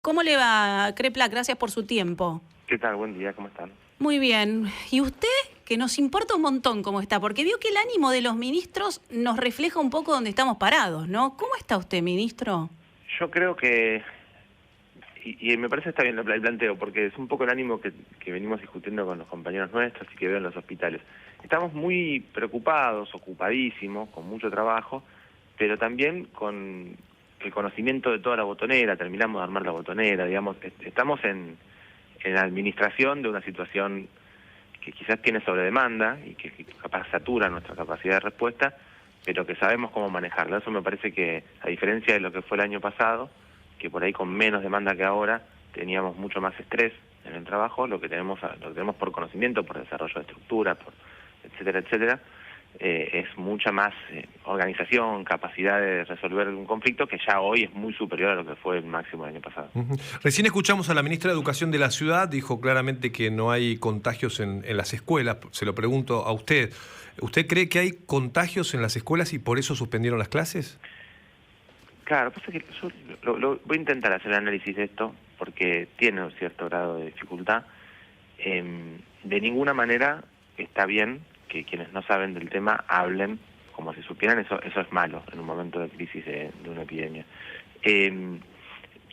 ¿Cómo le va, Crepla? Gracias por su tiempo. ¿Qué tal? Buen día, ¿cómo están? Muy bien. ¿Y usted? Que nos importa un montón cómo está, porque vio que el ánimo de los ministros nos refleja un poco dónde estamos parados, ¿no? ¿Cómo está usted, ministro? Yo creo que, y me parece que está bien el planteo, porque es un poco el ánimo que venimos discutiendo con los compañeros nuestros y que veo en los hospitales. Estamos muy preocupados, ocupadísimos, con mucho trabajo, pero también con el conocimiento de toda la botonera, terminamos de armar la botonera, digamos, estamos en la administración de una situación que quizás tiene sobredemanda y que capaz satura nuestra capacidad de respuesta, pero que sabemos cómo manejarla. Eso me parece que, a diferencia de lo que fue el año pasado, que por ahí con menos demanda que ahora teníamos mucho más estrés en el trabajo, lo que tenemos por conocimiento, por desarrollo de estructura, por etcétera, etcétera, es mucha más organización, capacidad de resolver un conflicto que ya hoy es muy superior a lo que fue el máximo del año pasado. Recién escuchamos a la ministra de Educación de la ciudad, dijo claramente que no hay contagios en las escuelas. Se lo pregunto a usted. ¿Usted cree que hay contagios en las escuelas y por eso suspendieron las clases? Claro, pasa que yo voy a intentar hacer el análisis de esto porque tiene un cierto grado de dificultad. De ninguna manera está bien que quienes no saben del tema hablen como si supieran, eso es malo en un momento de crisis de una epidemia.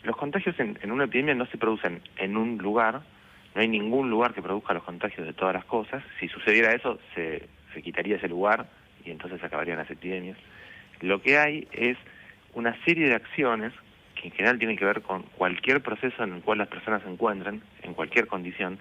Los contagios en una epidemia no se producen en un lugar, no hay ningún lugar que produzca los contagios de todas las cosas. Si sucediera eso, se quitaría ese lugar y entonces acabarían las epidemias. Lo que hay es una serie de acciones que en general tienen que ver con cualquier proceso en el cual las personas se encuentran, en cualquier condición,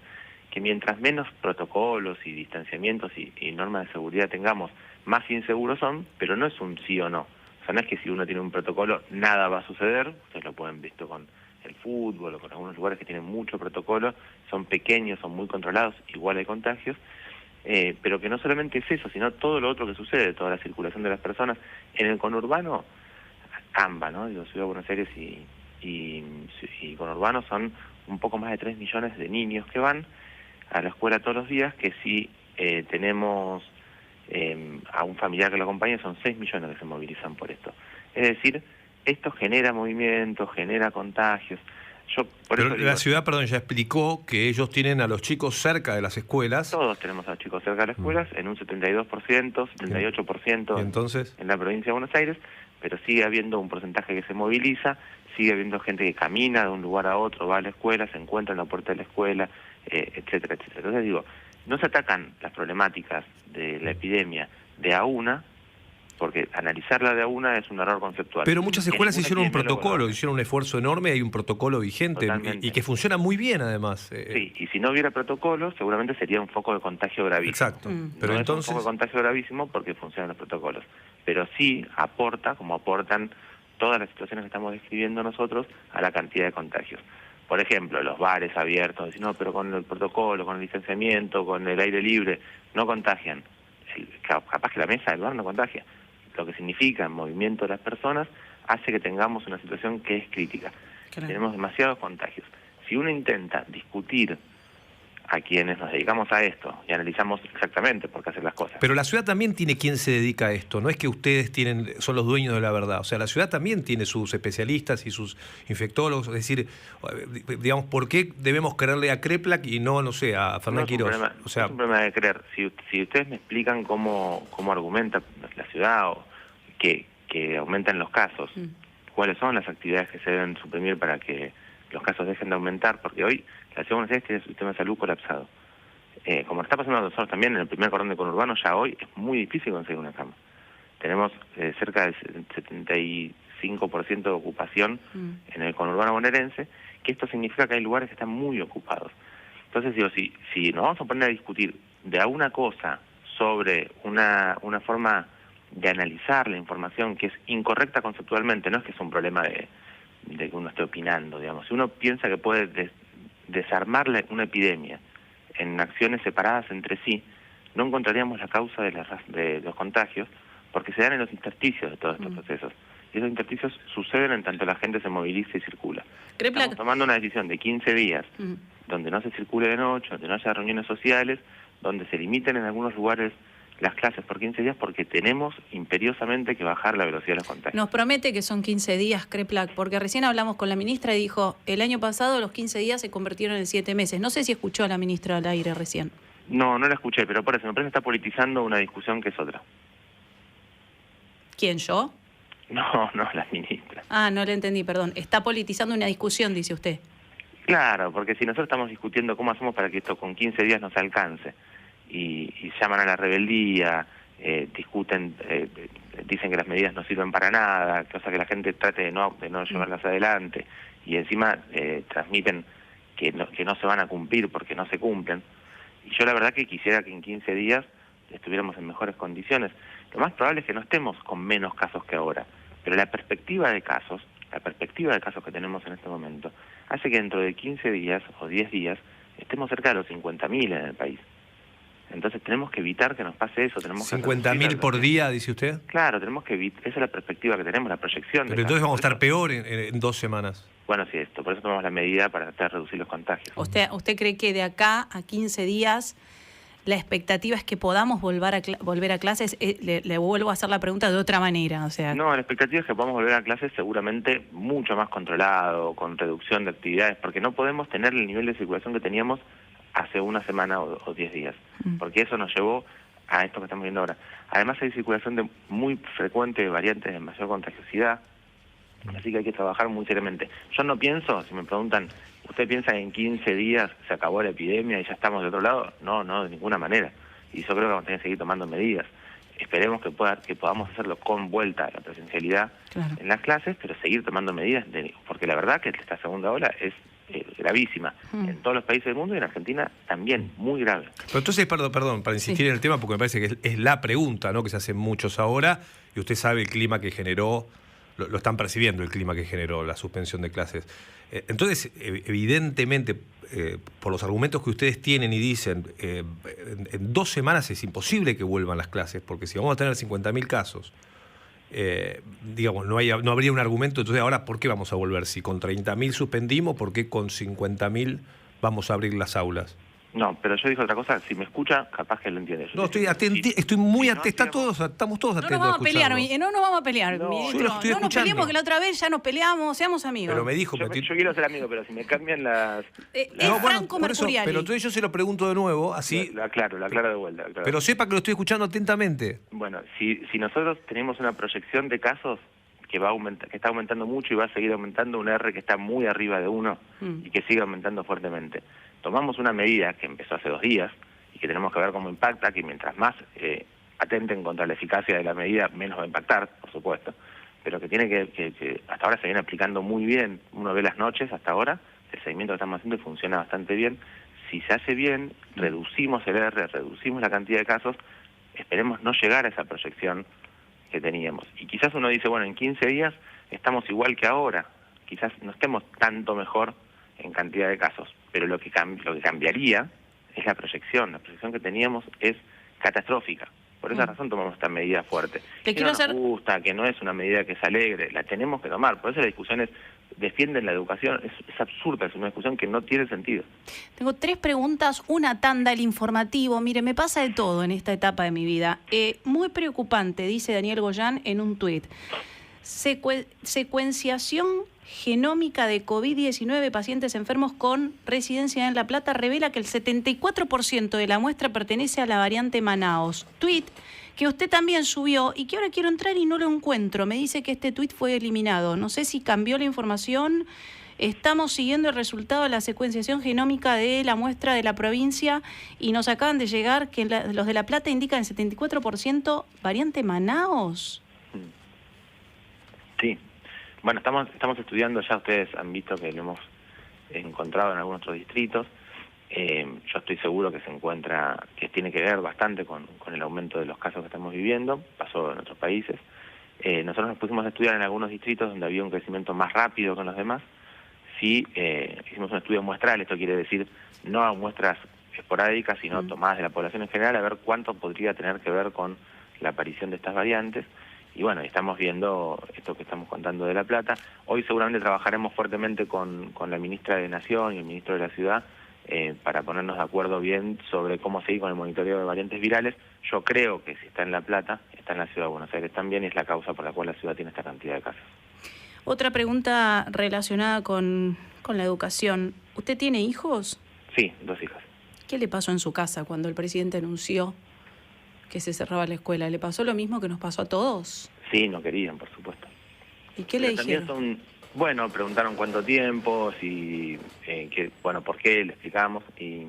que mientras menos protocolos y distanciamientos y normas de seguridad tengamos, más inseguros son, pero no es un sí o no. O sea, no es que si uno tiene un protocolo nada va a suceder. Ustedes lo pueden visto con el fútbol o con algunos lugares que tienen mucho protocolo, son pequeños, son muy controlados, igual hay contagios, pero que no solamente es eso, sino todo lo otro que sucede, toda la circulación de las personas. En el conurbano, AMBA, ¿no? Digo, Ciudad de Buenos Aires y conurbano son un poco más de 3 millones de niños que van a la escuela todos los días, que si tenemos a un familiar que lo acompañe, son 6 millones que se movilizan por esto. Es decir, esto genera movimientos, genera contagios. Pero la ciudad, perdón, ya explicó que ellos tienen a los chicos cerca de las escuelas. Todos tenemos a los chicos cerca de las escuelas, en un 72%, 78% ¿Y entonces? en la provincia de Buenos Aires, pero sigue habiendo un porcentaje que se moviliza, sigue habiendo gente que camina de un lugar a otro, va a la escuela, se encuentra en la puerta de la escuela, etcétera, etcétera. Entonces digo, no se atacan las problemáticas de la epidemia de a una, porque analizarla de a una es un error conceptual. Pero muchas escuelas hicieron un protocolo, hicieron un esfuerzo enorme, hay un protocolo vigente y que funciona muy bien además. Sí, y si no hubiera protocolo, seguramente sería un foco de contagio gravísimo. Exacto. Pero no entonces... es un foco de contagio gravísimo porque funcionan los protocolos. Pero sí aporta, como aportan todas las situaciones que estamos describiendo nosotros, a la cantidad de contagios. Por ejemplo, los bares abiertos, no, pero con el protocolo, con el distanciamiento, con el aire libre, no contagian. Capaz que la mesa del bar no contagia. Lo que significa el movimiento de las personas hace que tengamos una situación que es crítica. Claro. Tenemos demasiados contagios. Si uno intenta discutir a quienes nos dedicamos a esto y analizamos exactamente por qué hacer las cosas. Pero la ciudad también tiene quien se dedica a esto, no es que ustedes son los dueños de la verdad, o sea, la ciudad también tiene sus especialistas y sus infectólogos, es decir, digamos, ¿por qué debemos creerle a Kreplak y no sé, a Fernán Quirós? O sea, no es un problema de creer. Si ustedes me explican cómo argumenta la ciudad o que aumentan los casos, cuáles son las actividades que se deben suprimir para que los casos dejen de aumentar, porque hoy la Ciudad de Buenos Aires tiene su sistema de salud colapsado. Como está pasando a nosotros también en el primer cordón de conurbano, ya hoy es muy difícil conseguir una cama. Tenemos cerca del 75% de ocupación en el conurbano bonaerense, que esto significa que hay lugares que están muy ocupados. Entonces digo, si nos vamos a poner a discutir de alguna cosa sobre una forma de analizar la información que es incorrecta conceptualmente, no es que es un problema de que uno esté opinando, digamos. Si uno piensa que puede desarmar una epidemia en acciones separadas entre sí, no encontraríamos la causa de los contagios, porque se dan en los intersticios de todos estos procesos. Y esos intersticios suceden en tanto la gente se moviliza y circula. Estamos tomando una decisión de 15 días, donde no se circule de noche, donde no haya reuniones sociales, donde se limiten en algunos lugares las clases por 15 días porque tenemos imperiosamente que bajar la velocidad de los contagios. Nos promete que son 15 días, Kreplak, porque recién hablamos con la ministra y dijo, el año pasado los 15 días se convirtieron en 7 meses. No sé si escuchó a la ministra al aire recién. No, no la escuché, pero por eso me parece que está politizando una discusión que es otra. ¿Quién, yo? No, la ministra. Ah, no le entendí, perdón. Está politizando una discusión, dice usted. Claro, porque si nosotros estamos discutiendo cómo hacemos para que esto con 15 días nos alcance, y llaman a la rebeldía, discuten, dicen que las medidas no sirven para nada, cosa que la gente trate de no llevarlas adelante, y encima transmiten que no se van a cumplir porque no se cumplen. Y yo la verdad que quisiera que en 15 días estuviéramos en mejores condiciones. Lo más probable es que no estemos con menos casos que ahora, pero la perspectiva de casos que tenemos en este momento, hace que dentro de 15 días o 10 días estemos cerca de los 50.000 en el país. Entonces tenemos que evitar que nos pase eso. 50.000 por día, dice usted. Claro, tenemos que evitar, esa es la perspectiva que tenemos, la proyección. Pero entonces vamos a estar peor en 2 semanas. Bueno, sí, por eso tomamos la medida para tratar de reducir los contagios. ¿Usted cree que de acá a 15 días la expectativa es que podamos volver a clases? Le vuelvo a hacer la pregunta de otra manera. O sea, no, la expectativa es que podamos volver a clases seguramente mucho más controlado, con reducción de actividades, porque no podemos tener el nivel de circulación que teníamos hace una semana o 10 días, porque eso nos llevó a esto que estamos viendo ahora. Además hay circulación muy frecuente de variantes de mayor contagiosidad, así que hay que trabajar muy seriamente. Yo no pienso, si me preguntan, ¿usted piensa que en 15 días se acabó la epidemia y ya estamos de otro lado? No, de ninguna manera. Y yo creo que vamos a tener que seguir tomando medidas. Esperemos que podamos hacerlo con vuelta a la presencialidad en las clases, pero seguir tomando medidas, porque la verdad que esta segunda ola es gravísima en todos los países del mundo y en Argentina también, muy grave. Pero entonces, perdón, para insistir en el tema, porque me parece que es la pregunta, ¿no?, que se hacen muchos ahora, y usted sabe el clima que generó, lo están percibiendo el clima que generó la suspensión de clases. Entonces, evidentemente, por los argumentos que ustedes tienen y dicen, en 2 semanas es imposible que vuelvan las clases, porque si vamos a tener 50.000 casos, digamos, no habría un argumento. Entonces, ahora, ¿por qué vamos a volver? Si con 30.000 suspendimos, ¿por qué con 50.000 vamos a abrir las aulas? No, pero yo dije otra cosa, si me escucha, capaz que lo entiende. No, estoy muy atento, estamos todos atentos. No nos vamos a pelear, ministro. No nos peleemos, que la otra vez ya nos peleamos, seamos amigos. Pero me dijo... Yo quiero ser amigo, pero si me cambian las... Franco Mercuriali. Pero entonces yo se lo pregunto de nuevo, así... Lo aclaro de vuelta. Pero sepa que lo estoy escuchando atentamente. Bueno, si nosotros tenemos una proyección de casos que está aumentando mucho y va a seguir aumentando, un R que está muy arriba de 1 y que sigue aumentando fuertemente. Tomamos una medida que empezó hace 2 días y que tenemos que ver cómo impacta, que mientras más atenten contra la eficacia de la medida, menos va a impactar, por supuesto, pero que tiene que hasta ahora se viene aplicando muy bien. Uno ve las noches hasta ahora, el seguimiento que estamos haciendo y funciona bastante bien. Si se hace bien, reducimos el R, reducimos la cantidad de casos, esperemos no llegar a esa proyección que teníamos. Y quizás uno dice, bueno, en 15 días estamos igual que ahora, quizás no estemos tanto mejor en cantidad de casos, pero lo que cambiaría es la proyección que teníamos es catastrófica. Por esa razón tomamos esta medida fuerte. Que no nos gusta, que no es una medida que es alegre, la tenemos que tomar. Por eso la discusión es, defienden la educación, es absurda, es una discusión que no tiene sentido. Tengo 3 preguntas, una tanda, el informativo. Mire, me pasa de todo en esta etapa de mi vida. Muy preocupante, dice Daniel Goyán en un tuit. Secuenciación genómica de COVID-19 pacientes enfermos con residencia en La Plata revela que el 74% de la muestra pertenece a la variante Manaos. Tuit que usted también subió y que ahora quiero entrar y no lo encuentro. Me dice que este tuit fue eliminado. No sé si cambió la información. Estamos siguiendo el resultado de la secuenciación genómica de la muestra de la provincia y nos acaban de llegar que los de La Plata indican el 74% variante Manaos. Sí. Bueno, estamos estudiando, ya ustedes han visto que lo hemos encontrado en algunos otros distritos. Yo estoy seguro que que tiene que ver bastante con el aumento de los casos que estamos viviendo, pasó en otros países. Nosotros nos pusimos a estudiar en algunos distritos donde había un crecimiento más rápido que en los demás. Sí, hicimos un estudio muestral, esto quiere decir no a muestras esporádicas, sino tomadas de la población en general, a ver cuánto podría tener que ver con la aparición de estas variantes. Y bueno, estamos viendo esto que estamos contando de La Plata. Hoy seguramente trabajaremos fuertemente con la ministra de Nación y el ministro de la Ciudad para ponernos de acuerdo bien sobre cómo seguir con el monitoreo de variantes virales. Yo creo que si está en La Plata, está en la Ciudad de Buenos Aires también, y es la causa por la cual la ciudad tiene esta cantidad de casos. Otra pregunta relacionada con la educación. ¿Usted tiene hijos? Sí, 2 hijas. ¿Qué le pasó en su casa cuando el presidente anunció que se cerraba la escuela? ¿Le pasó lo mismo que nos pasó a todos? Sí, no querían, por supuesto. ¿Y qué le dijeron? Bueno, preguntaron cuánto tiempo, por qué, le explicamos, y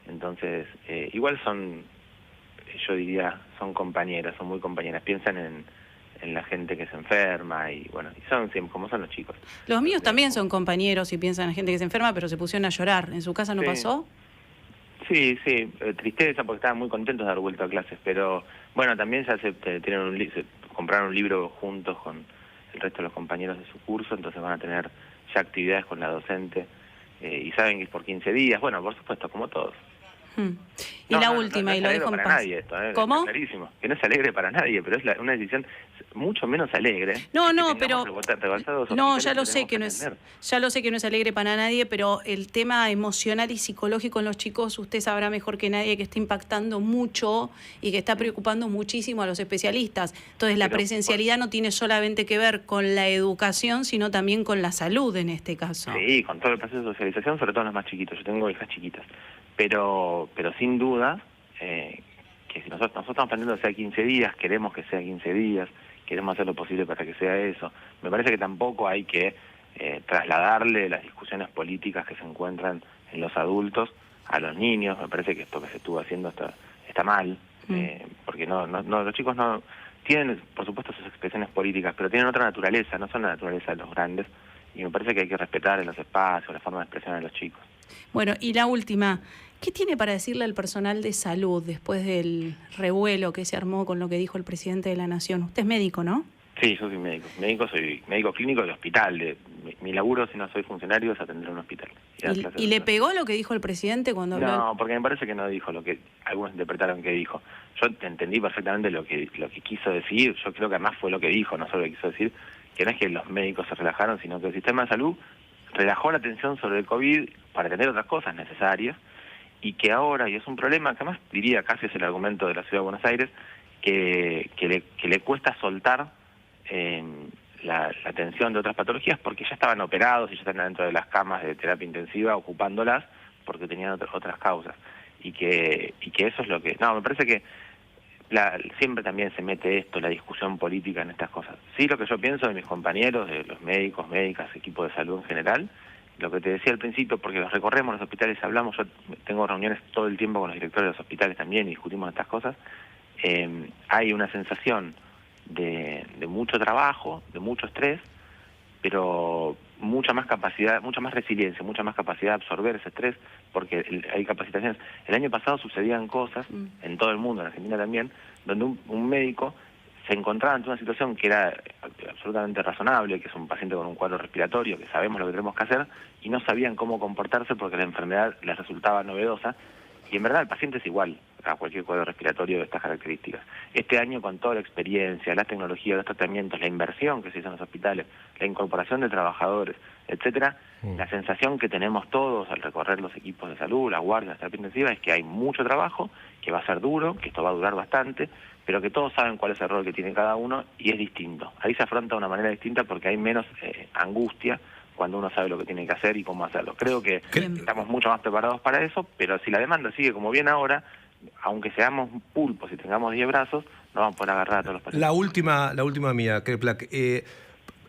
entonces, igual yo diría, son compañeras, son muy compañeras, piensan en la gente que se enferma, y bueno, y son siempre como son los chicos. Los míos también son compañeros y piensan en gente que se enferma, pero se pusieron a llorar. ¿En su casa no pasó? Sí, tristeza porque estaban muy contentos de dar vuelta a clases, pero bueno, también ya se compraron un libro juntos con el resto de los compañeros de su curso, entonces van a tener ya actividades con la docente, y saben que es por 15 días, bueno, por supuesto, como todos. Y la última, y lo dejo en paz. Nadie esto, ¿Cómo? Está clarísimo, que no es alegre para nadie, pero es una decisión mucho menos alegre. Ya lo sé que no es alegre para nadie, pero el tema emocional y psicológico en los chicos, usted sabrá mejor que nadie que está impactando mucho y que está preocupando muchísimo a los especialistas. Entonces, la presencialidad no tiene solamente que ver con la educación, sino también con la salud en este caso. Sí, con todo el proceso de socialización, sobre todo los más chiquitos. Yo tengo hijas chiquitas. Pero sin duda, que si nosotros estamos planteando que sea 15 días, queremos que sea 15 días, queremos hacer lo posible para que sea eso. Me parece que tampoco hay que trasladarle las discusiones políticas que se encuentran en los adultos a los niños. Me parece que esto que se estuvo haciendo está mal, porque los chicos no tienen, por supuesto, sus expresiones políticas, pero tienen otra naturaleza, no son la naturaleza de los grandes, y me parece que hay que respetar en los espacios, la forma de expresión de los chicos. Bueno, y la última, ¿qué tiene para decirle al personal de salud después del revuelo que se armó con lo que dijo el presidente de la Nación? Usted es médico, ¿no? Sí, yo soy médico. Soy médico clínico de hospital. Mi laburo, si no soy funcionario, es atender un hospital. ¿Y le pegó lo que dijo el presidente cuando habló? No, porque me parece que no dijo lo que algunos interpretaron que dijo. Yo entendí perfectamente lo que quiso decir. Yo creo que además fue lo que dijo, no solo lo que quiso decir, que no es que los médicos se relajaron, sino que el sistema de salud relajó la atención sobre el COVID para atender otras cosas necesarias, y que ahora, y es un problema que además diría casi es el argumento de la Ciudad de Buenos Aires, que le cuesta soltar la atención de otras patologías porque ya estaban operados y ya están dentro de las camas de terapia intensiva ocupándolas porque tenían otras causas, y que eso es lo que... No, me parece que siempre también se mete la discusión política en estas cosas. Sí, lo que yo pienso de mis compañeros, de los médicos, médicas, equipo de salud en general, lo que te decía al principio, porque los recorremos los hospitales, hablamos, yo tengo reuniones todo el tiempo con los directores de los hospitales también y discutimos estas cosas, hay una sensación de mucho trabajo, de mucho estrés, pero mucha más capacidad, mucha más resiliencia, mucha más capacidad de absorber ese estrés, porque hay capacitaciones. El año pasado sucedían cosas, en todo el mundo, en Argentina también, donde un médico se encontraba ante una situación que era absolutamente razonable, que es un paciente con un cuadro respiratorio, que sabemos lo que tenemos que hacer, y no sabían cómo comportarse porque la enfermedad les resultaba novedosa, y en verdad el paciente es igual a cualquier cuadro respiratorio de estas características. Este año, con toda la experiencia, las tecnologías, los tratamientos, la inversión que se hizo en los hospitales, la incorporación de trabajadores, etcétera, la sensación que tenemos todos al recorrer los equipos de salud, la guardia, la terapia intensiva, es que hay mucho trabajo, que va a ser duro, que esto va a durar bastante, pero que todos saben cuál es el rol que tiene cada uno y es distinto. Ahí se afronta de una manera distinta porque hay menos angustia cuando uno sabe lo que tiene que hacer y cómo hacerlo. Creo que estamos mucho más preparados para eso, pero si la demanda sigue como viene ahora, aunque seamos pulpos y tengamos 10 brazos, no vamos a poder agarrar a todos los pacientes. La última mía, Kreplak.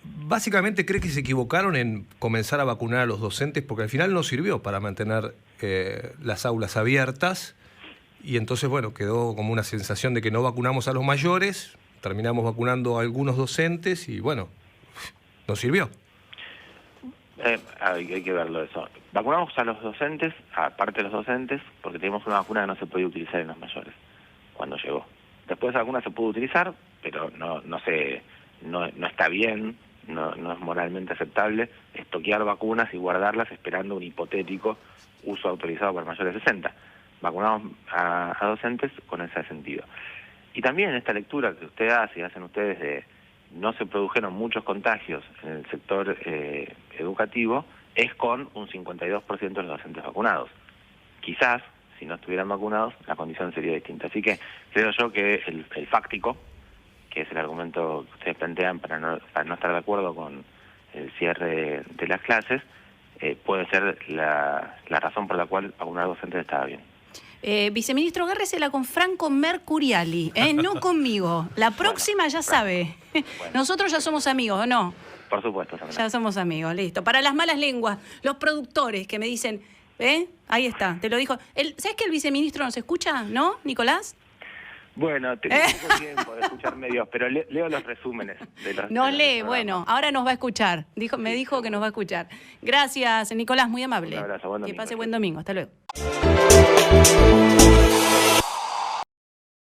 Básicamente, ¿cree que se equivocaron en comenzar a vacunar a los docentes? Porque al final no sirvió para mantener las aulas abiertas y entonces, bueno, quedó como una sensación de que no vacunamos a los mayores, terminamos vacunando a algunos docentes y, bueno, no sirvió. Hay que verlo eso. Vacunamos a los docentes, aparte de los docentes, porque tenemos una vacuna que no se podía utilizar en los mayores cuando llegó. Después esa vacuna se pudo utilizar, pero no está bien, no es moralmente aceptable estoquear vacunas y guardarlas esperando un hipotético uso autorizado para mayores de 60. Vacunamos a docentes con ese sentido. Y también esta lectura que usted hace y hacen ustedes de no se produjeron muchos contagios en el sector educativo, es con un 52% de los docentes vacunados. quizás, si no estuvieran vacunados, la condición sería distinta. Así que creo yo que el fáctico, que es el argumento que ustedes plantean para no estar de acuerdo con el cierre de las clases, puede ser la razón por la cual vacunar docentes estaba bien. Viceministro, agárresela con Franco Mercuriali, no conmigo. La próxima ya sabe. Bueno. Nosotros ya somos amigos, ¿o no? Por supuesto. También. Ya somos amigos, listo. Para las malas lenguas, los productores que me dicen, ahí está, te lo dijo. ¿Sabes que el viceministro nos escucha, no, Nicolás? Bueno, tengo poco tiempo de escuchar medios, pero leo los resúmenes. Nos lee, bueno, ahora nos va a escuchar. Me dijo que nos va a escuchar. Gracias, Nicolás, muy amable. Un abrazo, buen domingo. Que pase buen domingo, hasta luego.